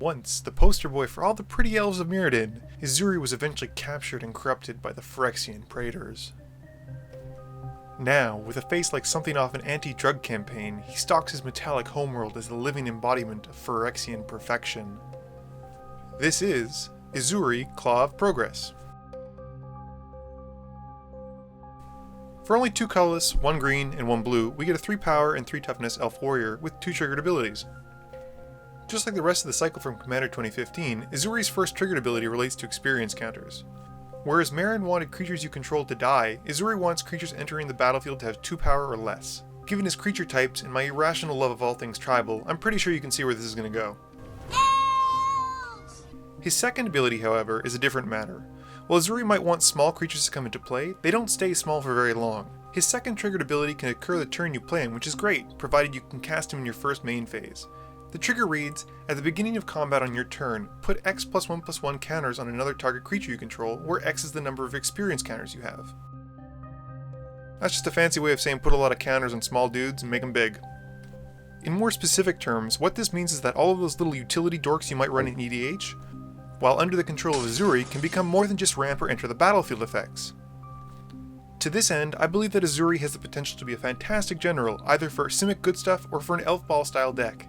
Once the poster boy for all the pretty elves of Mirrodin, Ezuri was eventually captured and corrupted by the Phyrexian Praetors. Now, with a face like something off an anti-drug campaign, he stalks his metallic homeworld as the living embodiment of Phyrexian perfection. This is Ezuri, Claw of Progress. For only 2 colorless, 1 green, and 1 blue, we get a 3 power and 3 toughness elf warrior with 2 triggered abilities. Just like the rest of the cycle from Commander 2015, Ezuri's first triggered ability relates to experience counters. Whereas Marin wanted creatures you control to die, Ezuri wants creatures entering the battlefield to have 2 power or less. Given his creature types and my irrational love of all things tribal, I'm pretty sure you can see where this is going to go. His second ability, however, is a different matter. While Ezuri might want small creatures to come into play, they don't stay small for very long. His second triggered ability can occur the turn you play him, which is great, provided you can cast him in your first main phase. The trigger reads, at the beginning of combat on your turn, put X +1/+1 counters on another target creature you control, where X is the number of experience counters you have. That's just a fancy way of saying put a lot of counters on small dudes and make them big. In more specific terms, what this means is that all of those little utility dorks you might run in EDH, while under the control of Ezuri, can become more than just ramp or enter the battlefield effects. To this end, I believe that Ezuri has the potential to be a fantastic general, either for Simic good stuff or for an elf ball style deck.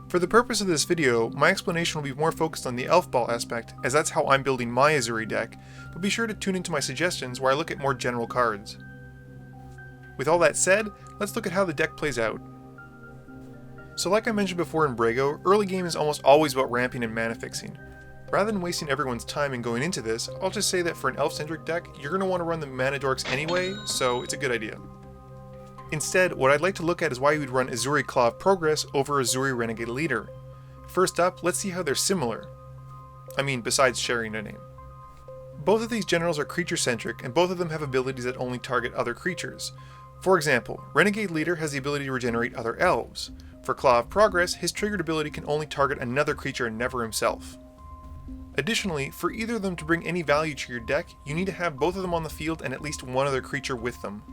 For the purpose of this video, my explanation will be more focused on the elf ball aspect, as that's how I'm building my Ezuri deck, but be sure to tune into my suggestions where I look at more general cards. With all that said, let's look at how the deck plays out. So like I mentioned before in Brago, early game is almost always about ramping and mana fixing. Rather than wasting everyone's time and going into this, I'll just say that for an elf-centric deck, you're going to want to run the mana dorks anyway, so it's a good idea. Instead, what I'd like to look at is why you would run Ezuri Claw of Progress over Ezuri Renegade Leader. First up, let's see how they're similar. I mean, besides sharing a name. Both of these generals are creature-centric, and both of them have abilities that only target other creatures. For example, Renegade Leader has the ability to regenerate other elves. For Claw of Progress, his triggered ability can only target another creature and never himself. Additionally, for either of them to bring any value to your deck, you need to have both of them on the field and at least one other creature with them.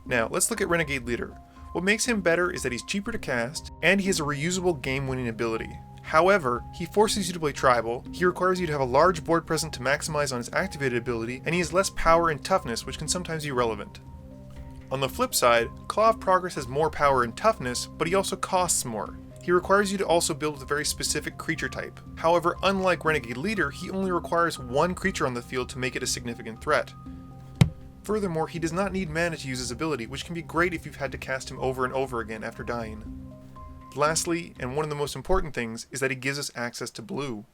Now, let's look at Renegade Leader. What makes him better is that he's cheaper to cast, and he has a reusable game-winning ability. However, he forces you to play tribal, he requires you to have a large board present to maximize on his activated ability, and he has less power and toughness, which can sometimes be relevant. On the flip side, Claw of Progress has more power and toughness, but he also costs more. He requires you to also build with a very specific creature type. However, unlike Renegade Leader, he only requires 1 creature on the field to make it a significant threat. Furthermore, he does not need mana to use his ability, which can be great if you've had to cast him over and over again after dying. Lastly, and one of the most important things, is that he gives us access to blue.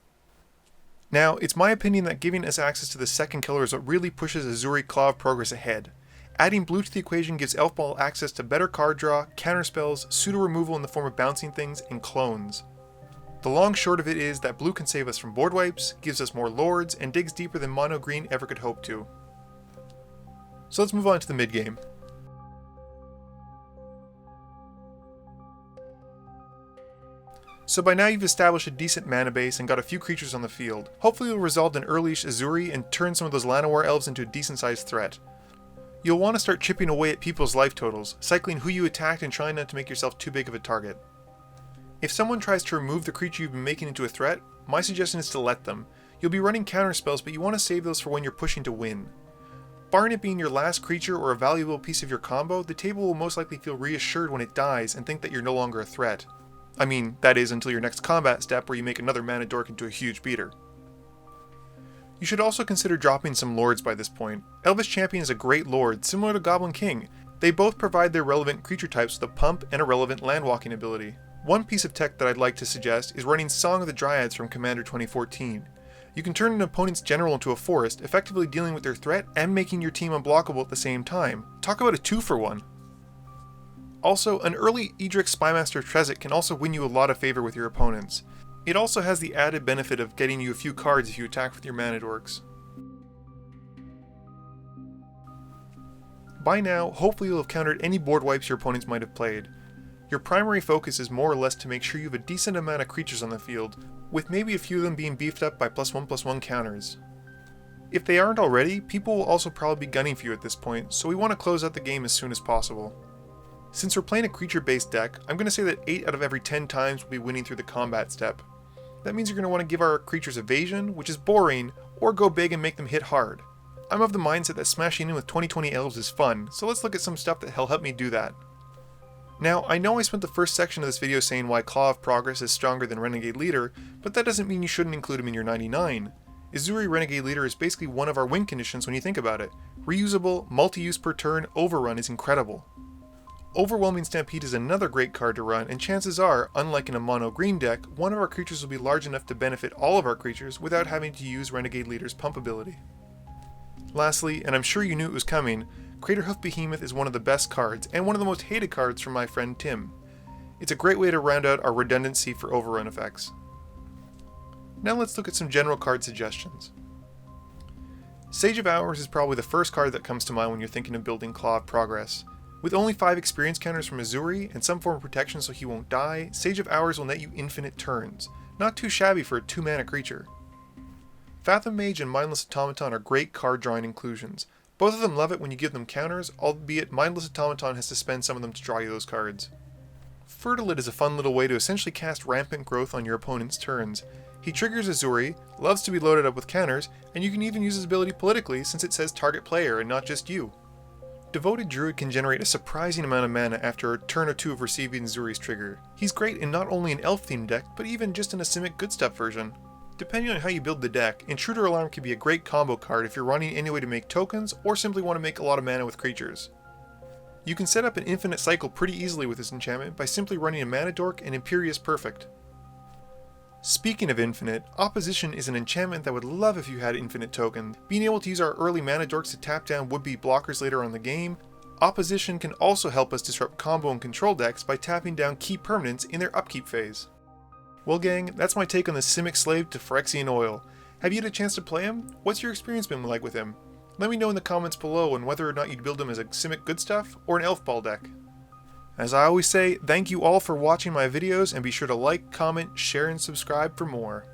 Now, it's my opinion that giving us access to the second killer is what really pushes Ezuri Claw of Progress ahead. Adding blue to the equation gives Elf Ball access to better card draw, counterspells, pseudo removal in the form of bouncing things, and clones. The long short of it is that blue can save us from board wipes, gives us more lords, and digs deeper than mono green ever could hope to. So let's move on to the mid game. So by now you've established a decent mana base and got a few creatures on the field. Hopefully you'll resolve an early-ish Ezuri and turn some of those Llanowar elves into a decent sized threat. You'll want to start chipping away at people's life totals, cycling who you attacked and trying not to make yourself too big of a target. If someone tries to remove the creature you've been making into a threat, my suggestion is to let them. You'll be running counter spells, but you want to save those for when you're pushing to win. Barring it being your last creature or a valuable piece of your combo, the table will most likely feel reassured when it dies and think that you're no longer a threat. I mean, that is until your next combat step where you make another mana dork into a huge beater. You should also consider dropping some lords by this point. Elvish Champion is a great lord, similar to Goblin King. They both provide their relevant creature types with a pump and a relevant landwalking ability. One piece of tech that I'd like to suggest is running Song of the Dryads from Commander 2014. You can turn an opponent's general into a forest, effectively dealing with their threat and making your team unblockable at the same time. Talk about a 2-for-1. Also, an early Edric Spymaster Trezit can also win you a lot of favor with your opponents. It also has the added benefit of getting you a few cards if you attack with your mana dorks. By now, hopefully you'll have countered any board wipes your opponents might have played. Your primary focus is more or less to make sure you have a decent amount of creatures on the field, with maybe a few of them being beefed up by +1/+1 counters. If they aren't already, people will also probably be gunning for you at this point, so we want to close out the game as soon as possible. Since we're playing a creature-based deck, I'm going to say that 8 out of every 10 times we'll be winning through the combat step. That means you're going to want to give our creatures evasion, which is boring, or go big and make them hit hard. I'm of the mindset that smashing in with 20/20 elves is fun, so let's look at some stuff that'll help me do that. Now, I know I spent the first section of this video saying why Claw of Progress is stronger than Renegade Leader, but that doesn't mean you shouldn't include him in your 99. Ezuri Renegade Leader is basically one of our win conditions when you think about it. Reusable, multi-use per turn, overrun is incredible. Overwhelming Stampede is another great card to run, and chances are, unlike in a mono green deck, one of our creatures will be large enough to benefit all of our creatures without having to use Renegade Leader's pump ability. Lastly, and I'm sure you knew it was coming, Craterhoof Behemoth is one of the best cards, and one of the most hated cards from my friend Tim. It's a great way to round out our redundancy for overrun effects. Now let's look at some general card suggestions. Sage of Hours is probably the first card that comes to mind when you're thinking of building Claw of Progress. With only 5 experience counters from Ezuri, and some form of protection so he won't die, Sage of Hours will net you infinite turns. Not too shabby for a 2-mana creature. Fathom Mage and Mindless Automaton are great card drawing inclusions. Both of them love it when you give them counters, albeit Mindless Automaton has to spend some of them to draw you those cards. Fertilid is a fun little way to essentially cast Rampant Growth on your opponent's turns. He triggers Ezuri, loves to be loaded up with counters, and you can even use his ability politically since it says target player and not just you. Devoted Druid can generate a surprising amount of mana after a turn or two of receiving Ezuri's trigger. He's great in not only an elf-themed deck, but even just an Simic Good Stuff version. Depending on how you build the deck, Intruder Alarm can be a great combo card if you're running any way to make tokens, or simply want to make a lot of mana with creatures. You can set up an infinite cycle pretty easily with this enchantment by simply running a Mana Dork and Imperious Perfect. Speaking of infinite, Opposition is an enchantment that would love if you had infinite tokens. Being able to use our early Mana Dorks to tap down would-be blockers later on in the game, Opposition can also help us disrupt combo and control decks by tapping down key permanents in their upkeep phase. Well gang, that's my take on the Simic Slave to Phyrexian Oil. Have you had a chance to play him? What's your experience been like with him? Let me know in the comments below on whether or not you'd build him as a Simic Good Stuff or an Elf Ball deck. As I always say, thank you all for watching my videos, and be sure to like, comment, share, and subscribe for more.